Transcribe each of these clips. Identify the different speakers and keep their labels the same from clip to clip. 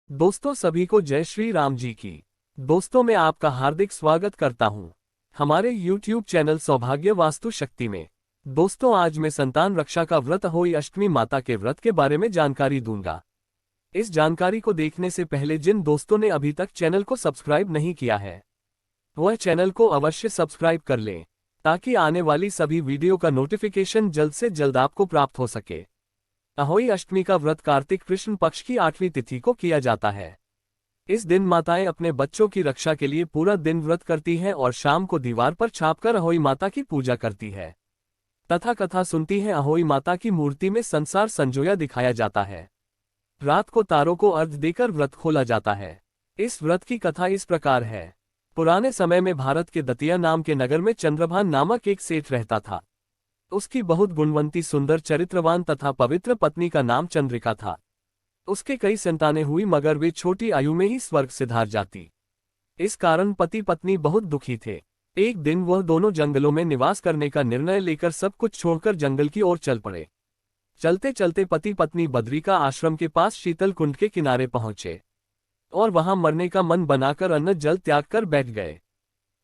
Speaker 1: दोस्तों सभी को जय श्री राम जी की। दोस्तों मैं आपका हार्दिक स्वागत करता हूं हमारे YouTube चैनल सौभाग्य वास्तु शक्ति में। दोस्तों आज मैं संतान रक्षा का व्रत अहोई अष्टमी माता के व्रत के बारे में जानकारी दूंगा। इस जानकारी को देखने से पहले जिन दोस्तों ने अभी तक चैनल को सब्सक्राइब नहीं किया है वह चैनल को अवश्य सब्सक्राइब कर लें ताकि आने वाली सभी वीडियो का नोटिफिकेशन जल्द से जल्द आपको प्राप्त हो सके। अहोई अष्टमी का व्रत कार्तिक कृष्ण पक्ष की 8वीं तिथि को किया जाता है। इस दिन माताएं अपने बच्चों की रक्षा के लिए पूरा दिन व्रत करती हैं और शाम को दीवार पर छापकर अहोई माता की पूजा करती है तथा कथा सुनती हैं। अहोई माता की मूर्ति में संसार संजोया दिखाया जाता है। रात को तारों को अर्घ्य देकर व्रत खोला जाता है। इस व्रत की कथा इस प्रकार है। पुराने समय में भारत के दतिया नाम के नगर में चंद्रभान नामक एक सेठ रहता था। उसकी बहुत गुणवंती सुंदर चरित्रवान तथा पवित्र पत्नी का नाम चंद्रिका था। उसके कई संतानें हुई मगर वे छोटी आयु में ही स्वर्ग सिधार जाती। इस कारण पति पत्नी बहुत दुखी थे। एक दिन वह दोनों जंगलों में निवास करने का निर्णय लेकर सब कुछ छोड़कर जंगल की ओर चल पड़े। चलते चलते पति पत्नी बद्रिका आश्रम के पास शीतल कुंड के किनारे पहुंचे और वहां मरने का मन बनाकर अन्न जल त्याग कर बैठ गए।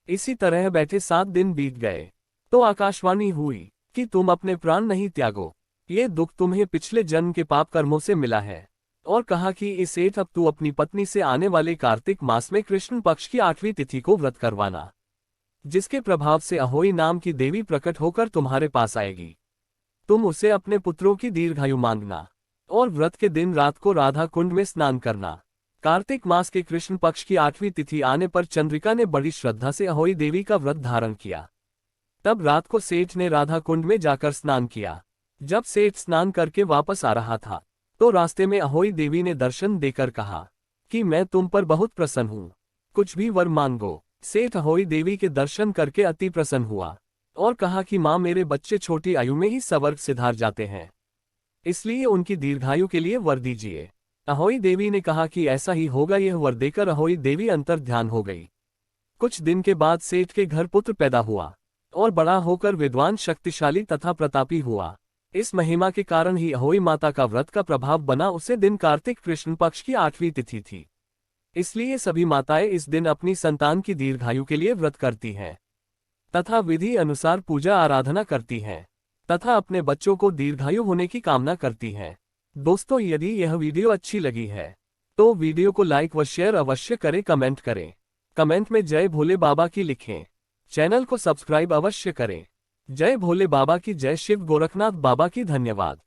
Speaker 1: इसी तरह बैठे 7 दिन बीत गए तो आकाशवाणी हुई कि तुम अपने प्राण नहीं त्यागो, ये दुख तुम्हें पिछले जन्म के पाप कर्मों से मिला है। और कहा कि इस सेठ अब तू अपनी पत्नी से आने वाले कार्तिक मास में कृष्ण पक्ष की 8वीं तिथि को व्रत करवाना, जिसके प्रभाव से अहोई नाम की देवी प्रकट होकर तुम्हारे पास आएगी। तुम उसे अपने पुत्रों की दीर्घायु मांगना और व्रत के दिन रात को राधा कुंड में स्नान करना। कार्तिक मास के कृष्ण पक्ष की 8वीं तिथि आने पर चंद्रिका ने बड़ी श्रद्धा से अहोई देवी का व्रत धारण किया। तब रात को सेठ ने राधा कुंड में जाकर स्नान किया। जब सेठ स्नान करके वापस आ रहा था तो रास्ते में अहोई देवी ने दर्शन देकर कहा कि मैं तुम पर बहुत प्रसन्न हूँ, कुछ भी वर मांगो। सेठ अहोई देवी के दर्शन करके अति प्रसन्न हुआ और कहा कि माँ मेरे बच्चे छोटी आयु में ही स्वर्ग सिधार जाते हैं, इसलिए उनकी दीर्घायु के लिए वर दीजिए। अहोई देवी ने कहा कि ऐसा ही होगा। यह वर देकर अहोई देवी अंतर ध्यान हो गई। कुछ दिन के बाद सेठ के घर पुत्र पैदा हुआ और बड़ा होकर विद्वान शक्तिशाली तथा प्रतापी हुआ। इस महिमा के कारण ही अहोई माता का व्रत का प्रभाव बना। उसे दिन कार्तिक कृष्ण पक्ष की 8वीं तिथि थी, इसलिए सभी माताएं इस दिन अपनी संतान की दीर्घायु के लिए व्रत करती हैं तथा विधि अनुसार पूजा आराधना करती हैं तथा अपने बच्चों को दीर्घायु होने की कामना करती हैं। दोस्तों यदि यह वीडियो अच्छी लगी है तो वीडियो को लाइक व शेयर अवश्य करें। कमेंट करें, कमेंट में जय भोले बाबा की लिखें। चैनल को सब्सक्राइब अवश्य करें। जय भोले बाबा की जय। शिव गोरखनाथ बाबा की धन्यवाद।